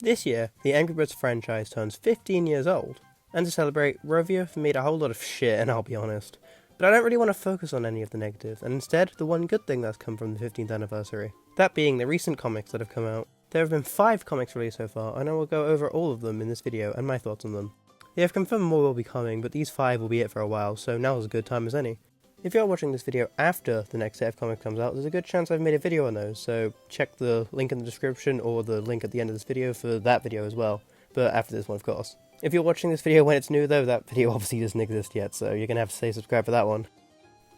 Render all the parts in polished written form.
This year, the Angry Birds franchise turns 15 years old, and to celebrate, Rovio have made a whole lot of shit, and I'll be honest. But I don't really want to focus on any of the negatives, and instead, the one good thing that's come from the 15th anniversary. That being the recent comics that have come out. There have been 5 comics released so far, and I will go over all of them in this video and my thoughts on them. They have confirmed more will be coming, but these 5 will be it for a while, so now is a good time as any. If you're watching this video after the next set of comics comes out, there's a good chance I've made a video on those, so check the link in the description or the link at the end of this video for that video as well, but after this one of course. If you're watching this video when it's new though, that video obviously doesn't exist yet, so you're gonna have to stay subscribed for that one.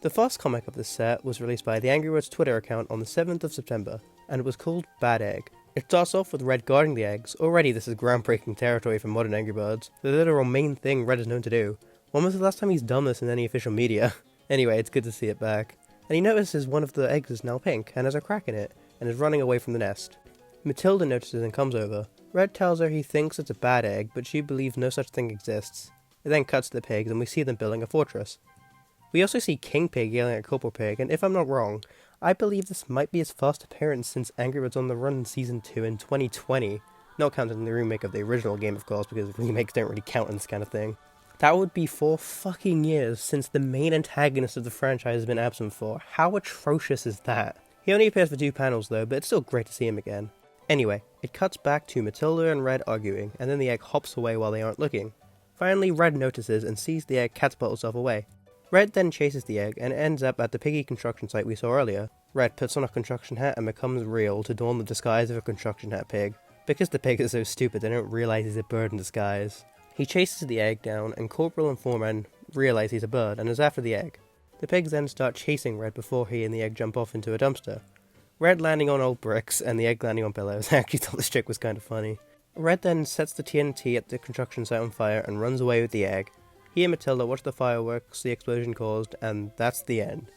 The first comic of this set was released by the Angry Birds Twitter account on the 7th of September, and it was called Bad Egg. It starts off with Red guarding the eggs. Already this is groundbreaking territory for modern Angry Birds, the literal main thing Red is known to do. When was the last time he's done this in any official media? Anyway, it's good to see it back. And he notices one of the eggs is now pink, and has a crack in it, and is running away from the nest. Matilda notices and comes over. Red tells her he thinks it's a bad egg, but she believes no such thing exists. It then cuts to the pigs, and we see them building a fortress. We also see King Pig yelling at Corporal Pig, and if I'm not wrong, I believe this might be his first appearance since Angry Birds on the Run in Season 2 in 2020. Not counting the remake of the original game, of course, because remakes don't really count in this kind of thing. That would be 4 fucking years since the main antagonist of the franchise has been absent for. How atrocious is that? He only appears for 2 panels though, but it's still great to see him again. Anyway, it cuts back to Matilda and Red arguing, and then the egg hops away while they aren't looking. Finally, Red notices and sees the egg catapult itself away. Red then chases the egg and ends up at the piggy construction site we saw earlier. Red puts on a construction hat and becomes real to don the disguise of a construction hat pig. Because the pig is so stupid, they don't realize he's a bird in disguise. He chases the egg down, and Corporal and Foreman realize he's a bird and is after the egg. The pigs then start chasing Red before he and the egg jump off into a dumpster. Red landing on old bricks and the egg landing on pillows. I actually thought this trick was kind of funny. Red then sets the TNT at the construction site on fire and runs away with the egg. He and Matilda watch the fireworks the explosion caused, and that's the end.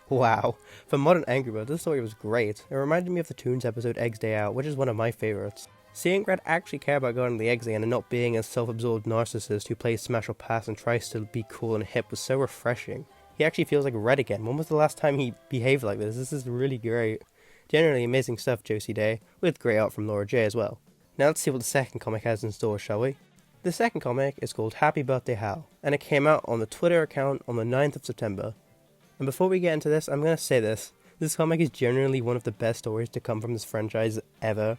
Wow. For modern Angry Birds, this story was great. It reminded me of the Toons episode Eggs Day Out, which is one of my favourites. Seeing Red actually care about guarding the eggs again and not being a self-absorbed narcissist who plays smash or pass and tries to be cool and hip was so refreshing. He actually feels like Red again. When was the last time he behaved like this? This is really great. Generally amazing stuff, Josie Day, with great art from Laura J as well. Now let's see what the second comic has in store, shall we? The second comic is called Happy Birthday Hal, and it came out on the Twitter account on the 9th of September. And before we get into this, I'm going to say this. This comic is genuinely one of the best stories to come from this franchise ever.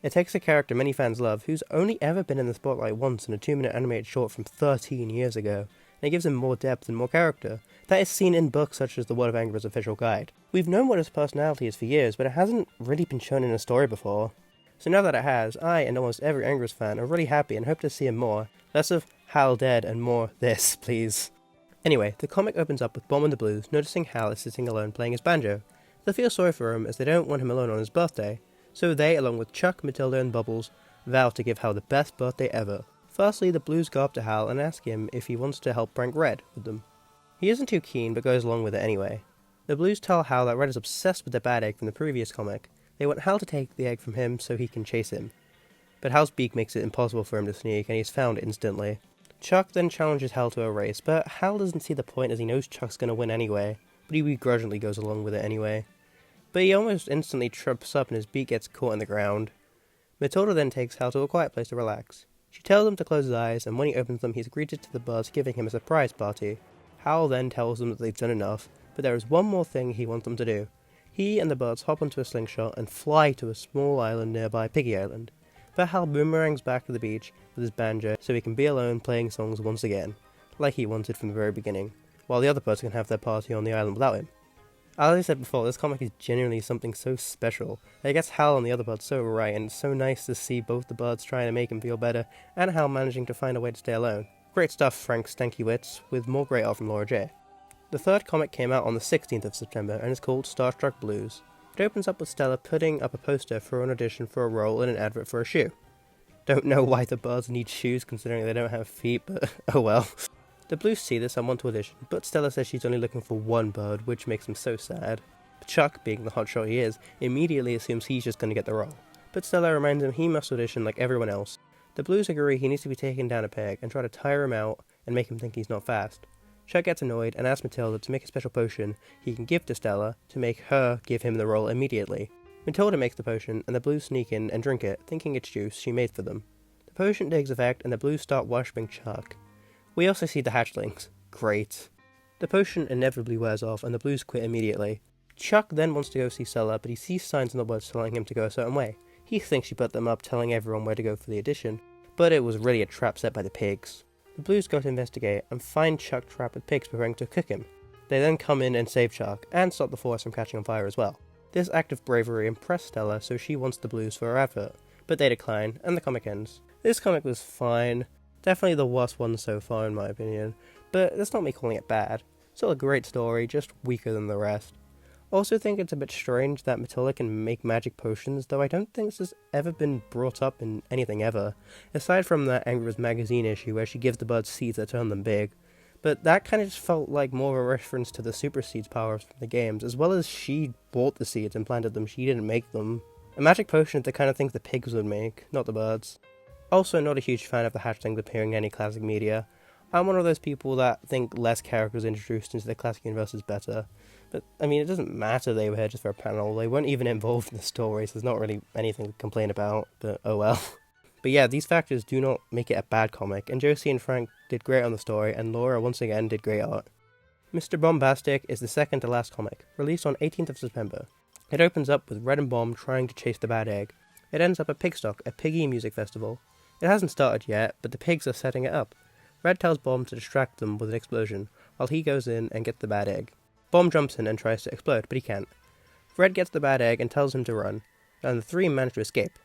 It takes a character many fans love, who's only ever been in the spotlight once in a 2-minute animated short from 13 years ago, and it gives him more depth and more character. That is seen in books such as the World of Angry Birds official guide. We've known what his personality is for years, but it hasn't really been shown in a story before. So now that it has, I and almost every Angry Birds fan are really happy and hope to see him more. Less of Hal dead and more this, please. Anyway, the comic opens up with Bomb and the Blues noticing Hal is sitting alone playing his banjo. They feel sorry for him as they don't want him alone on his birthday. So they, along with Chuck, Matilda and Bubbles, vow to give Hal the best birthday ever. Firstly, the Blues go up to Hal and ask him if he wants to help prank Red with them. He isn't too keen, but goes along with it anyway. The Blues tell Hal that Red is obsessed with the bad egg from the previous comic. They want Hal to take the egg from him so he can chase him. But Hal's beak makes it impossible for him to sneak, and he's found instantly. Chuck then challenges Hal to a race, but Hal doesn't see the point as he knows Chuck's gonna win anyway, but he begrudgingly goes along with it anyway. But he almost instantly trips up and his beak gets caught in the ground. Matilda then takes Hal to a quiet place to relax. She tells him to close his eyes, and when he opens them he's greeted to the birds giving him a surprise party. Hal then tells them that they've done enough, but there is one more thing he wants them to do. He and the birds hop onto a slingshot and fly to a small island nearby Piggy Island. But Hal boomerangs back to the beach with his banjo so he can be alone playing songs once again, like he wanted from the very beginning, while the other birds can have their party on the island without him. As I said before, this comic is genuinely something so special. It gets Hal and the other birds so right, and it's so nice to see both the birds trying to make him feel better, and Hal managing to find a way to stay alone. Great stuff, Frank Stankiewicz, with more great art from Laura J. The third comic came out on the 16th of September, and is called Startruck Blues. It opens up with Stella putting up a poster for an audition for a role in an advert for a shoe. Don't know why the birds need shoes considering they don't have feet, but oh well. The Blues see this and want to audition, but Stella says she's only looking for one bird, which makes him so sad. Chuck, being the hotshot he is, immediately assumes he's just going to get the role, but Stella reminds him he must audition like everyone else. The Blues agree he needs to be taken down a peg and try to tire him out and make him think he's not fast. Chuck gets annoyed and asks Matilda to make a special potion he can give to Stella to make her give him the role immediately. Matilda makes the potion, and the Blues sneak in and drink it, thinking it's juice she made for them. The potion takes effect, and the Blues start worshipping Chuck. We also see the hatchlings. Great. The potion inevitably wears off, and the Blues quit immediately. Chuck then wants to go see Stella, but he sees signs in the woods telling him to go a certain way. He thinks she put them up, telling everyone where to go for the addition, but it was really a trap set by the pigs. The Blues go to investigate and find Chuck trapped with pigs preparing to cook him. They then come in and save Chuck, and stop the forest from catching on fire as well. This act of bravery impressed Stella, so she wants the Blues for her advert, but they decline, and the comic ends. This comic was fine, definitely the worst one so far in my opinion, but that's not me calling it bad. Still a great story, just weaker than the rest. Also think it's a bit strange that Matilda can make magic potions, though I don't think this has ever been brought up in anything ever, aside from that Angry Birds magazine issue where she gives the birds seeds that turn them big. But that kind of just felt like more of a reference to the super seeds powers from the games, as well as she bought the seeds and planted them, she didn't make them. A magic potion is the kind of things the pigs would make, not the birds. Also not a huge fan of the hatchlings appearing in any classic media. I'm one of those people that think less characters introduced into the classic universe is better. But, I mean, it doesn't matter they were here just for a panel, they weren't even involved in the story, so there's not really anything to complain about, but oh well. But yeah, these factors do not make it a bad comic, and Josie and Frank did great on the story, and Laura once again did great art. Mr. Bombastic is the second to last comic, released on 18th of September. It opens up with Red and Bomb trying to chase the Bad Egg. It ends up at Pigstock, a piggy music festival. It hasn't started yet, but the pigs are setting it up. Red tells Bomb to distract them with an explosion, while he goes in and gets the Bad Egg. Bomb jumps in and tries to explode, but he can't. Red gets the Bad Egg and tells him to run, and the three manage to escape.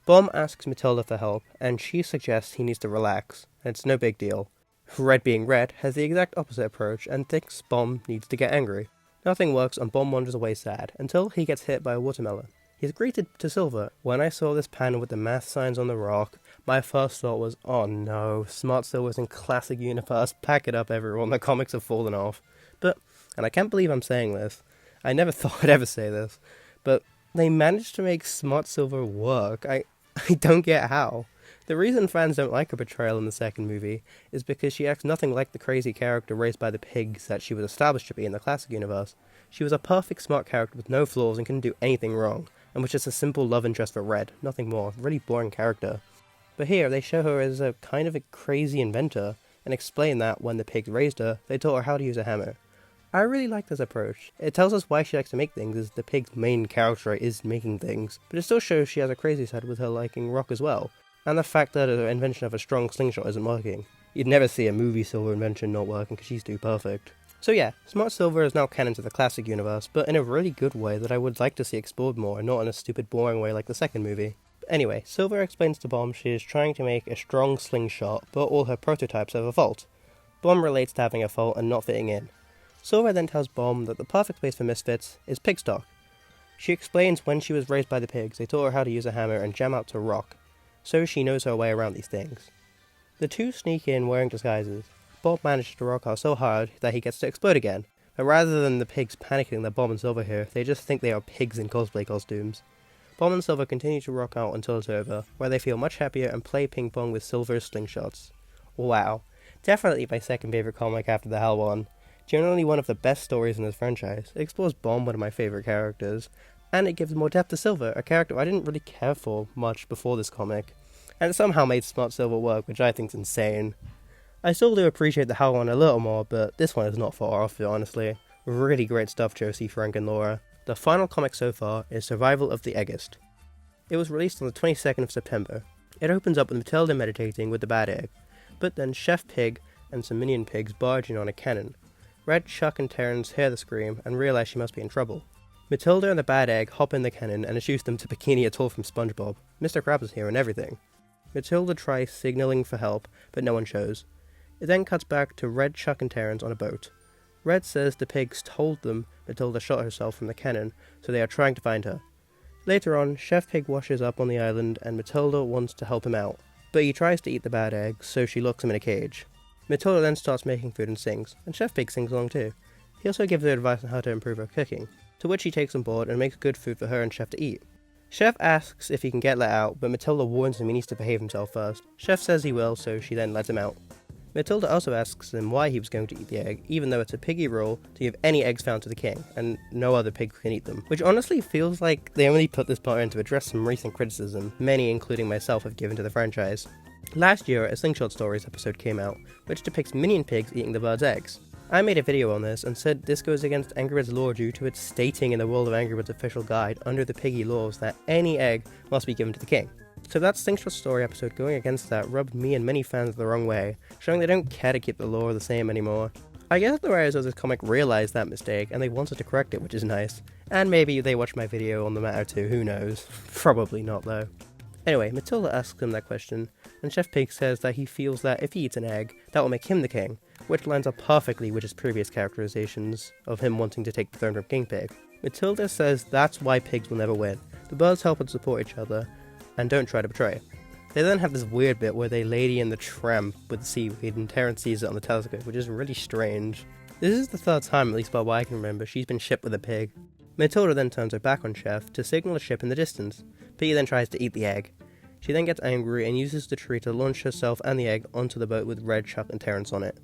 Bomb asks Matilda for help, and she suggests he needs to relax, and it's no big deal. Red, being Red, has the exact opposite approach and thinks Bomb needs to get angry. Nothing works and Bomb wanders away sad, until he gets hit by a watermelon. He's greeted to Silver. When I saw this panel with the math signs on the rock, my first thought was, oh no, Smart Silver's in classic universe, pack it up everyone, the comics have fallen off. But, and I can't believe I'm saying this, I never thought I'd ever say this, but they managed to make Smart Silver work. I don't get how. The reason fans don't like her portrayal in the second movie is because she acts nothing like the crazy character raised by the pigs that she was established to be in the classic universe. She was a perfect smart character with no flaws and couldn't do anything wrong, and was just a simple love interest for Red, nothing more, really boring character. But here, they show her as a kind of a crazy inventor, and explain that when the pigs raised her, they taught her how to use a hammer. I really like this approach. It tells us why she likes to make things, as the pig's main character is making things, but it still shows she has a crazy side with her liking rock as well, and the fact that her invention of a strong slingshot isn't working. You'd never see a movie Silver invention not working because she's too perfect. So yeah, Smart Silver is now canon to the classic universe, but in a really good way that I would like to see explored more, and not in a stupid boring way like the second movie. But anyway, Silver explains to Bomb she is trying to make a strong slingshot, but all her prototypes have a fault. Bomb relates to having a fault and not fitting in. Silver then tells Bomb that the perfect place for misfits is Pigstock. She explains when she was raised by the pigs, they taught her how to use a hammer and jam out to rock, so she knows her way around these things. The two sneak in wearing disguises. Bob manages to rock out so hard that he gets to explode again, but rather than the pigs panicking that Bomb and Silver here, they just think they are pigs in cosplay costumes. Bomb and Silver continue to rock out until it's over, where they feel much happier and play ping pong with Silver's slingshots. Wow, definitely my second favourite comic after the Hell one. Generally one of the best stories in this franchise. It explores Bomb, one of my favourite characters, and it gives more depth to Silver, a character I didn't really care for much before this comic, and it somehow made Smart Silver work, which I think's insane. I still do appreciate the Hell one a little more, but this one is not far off it, honestly. Really great stuff, Josie, Frank, and Laura. The final comic so far is Survival of the Eggest. It was released on the 22nd of September. It opens up with Matilda meditating with the Bad Egg, but then Chef Pig and some minion pigs barge in on a cannon. Red, Chuck, and Terrence hear the scream and realize she must be in trouble. Matilda and the Bad Egg hop in the cannon and introduce them to Bikini Atoll from SpongeBob. Mr. Krabs is here and everything. Matilda tries signaling for help, but no one shows. It then cuts back to Red, Chuck, and Terrence on a boat. Red says the pigs told them Matilda shot herself from the cannon, so they are trying to find her. Later on, Chef Pig washes up on the island and Matilda wants to help him out, but he tries to eat the Bad Egg, so she locks him in a cage. Matilda then starts making food and sings, and Chef Pig sings along too. He also gives her advice on how to improve her cooking, to which he takes on board and makes good food for her and Chef to eat. Chef asks if he can get let out, but Matilda warns him he needs to behave himself first. Chef says he will, so she then lets him out. Matilda also asks him why he was going to eat the egg, even though it's a piggy rule to give any eggs found to the king, and no other pig can eat them. Which honestly feels like they only put this part in to address some recent criticism many, including myself, have given to the franchise. Last year, a Slingshot Stories episode came out, which depicts minion pigs eating the bird's eggs. I made a video on this and said this goes against Angry Birds lore due to its stating in the World of Angry Birds official guide under the piggy laws that any egg must be given to the king. So that Slingshot Story episode going against that rubbed me and many fans the wrong way, showing they don't care to keep the lore the same anymore. I guess the writers of this comic realised that mistake and they wanted to correct it, which is nice. And maybe they watched my video on the matter too, who knows. Probably not though. Anyway, Matilda asks him that question, and Chef Pig says that he feels that if he eats an egg, that will make him the king, which lines up perfectly with his previous characterizations of him wanting to take the throne from King Pig. Matilda says that's why pigs will never win. The birds help and support each other, and don't try to betray. They then have this weird bit where they lady in the tramp with the seaweed and Terrence sees it on the telescope, which is really strange. This is the third time, at least by what I can remember, she's been shipped with a pig. Matilda then turns her back on Chef to signal a ship in the distance. Piggy then tries to eat the egg. She then gets angry and uses the tree to launch herself and the egg onto the boat with Red, Chuck and Terrence on it.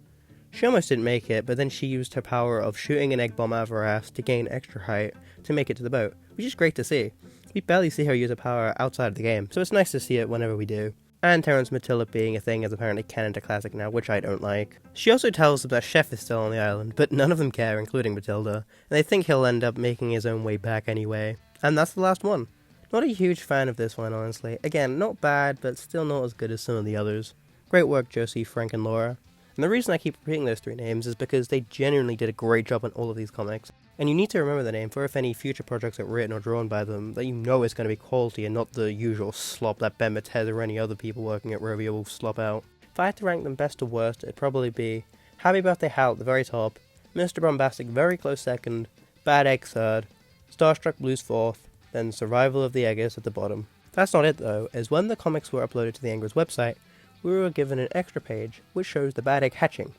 She almost didn't make it, but then she used her power of shooting an egg bomb out of her ass to gain extra height to make it to the boat, which is great to see. We barely see her use her power outside of the game, so it's nice to see it whenever we do. And Terrence Matilda being a thing is apparently canon to Classic now, which I don't like. She also tells them that Chef is still on the island, but none of them care, including Matilda, and they think he'll end up making his own way back anyway. And that's the last one. Not a huge fan of this one, honestly. Again, not bad, but still not as good as some of the others. Great work, Josie, Frank, and Laura. And the reason I keep repeating those three names is because they genuinely did a great job on all of these comics. And you need to remember the name for if any future projects are written or drawn by them, that you know is going to be quality and not the usual slop that Ben Matez or any other people working at Rovio will slop out. If I had to rank them best to worst, it'd probably be Happy Birthday Hal at the very top, Mr. Bombastic very close second, Bad Egg third, Startruck Blues fourth, then Survival of the Eggers at the bottom. That's not it though, as when the comics were uploaded to the Angers website, we were given an extra page which shows the Bad Egg hatching.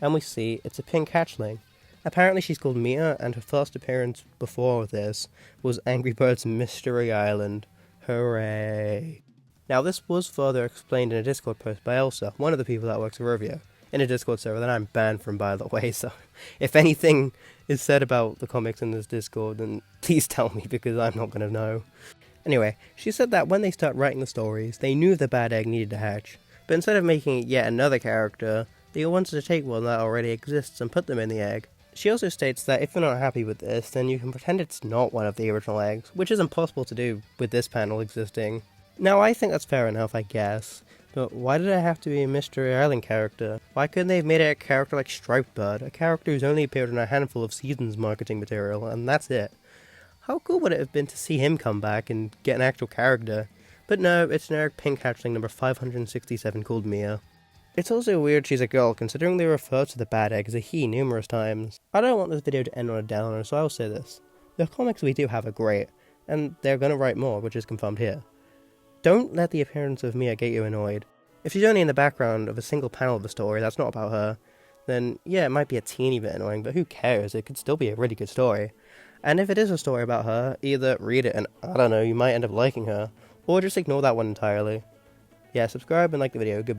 And we see it's a pink hatchling. Apparently she's called Mia, and her first appearance before this was Angry Birds Mystery Island. Hooray! Now this was further explained in a Discord post by Elsa, one of the people that works at Rovio, in a Discord server that I'm banned from, by the way, so if anything is said about the comics in this Discord, then please tell me, because I'm not going to know. Anyway, she said that when they start writing the stories, they knew the Bad Egg needed to hatch, but instead of making it yet another character, they wanted to take one that already exists and put them in the egg. She also states that if you're not happy with this, then you can pretend it's not one of the original eggs, which is impossible to do with this panel existing. Now I think that's fair enough, I guess, but why did it have to be a Mystery Island character? Why couldn't they have made it a character like Striped Bird, a character who's only appeared in a handful of seasons marketing material, and that's it? How cool would it have been to see him come back and get an actual character? But no, it's generic pink hatchling number 567 called Mia. It's also weird she's a girl, considering they refer to the Bad Egg as a he numerous times. I don't want this video to end on a downer, so I'll say this. The comics we do have are great, and they're gonna write more, which is confirmed here. Don't let the appearance of Mia get you annoyed. If she's only in the background of a single panel of the story that's not about her, then yeah, it might be a teeny bit annoying, but who cares, it could still be a really good story. And if it is a story about her, either read it and, I don't know, you might end up liking her, or just ignore that one entirely. Yeah, subscribe and like the video, goodbye.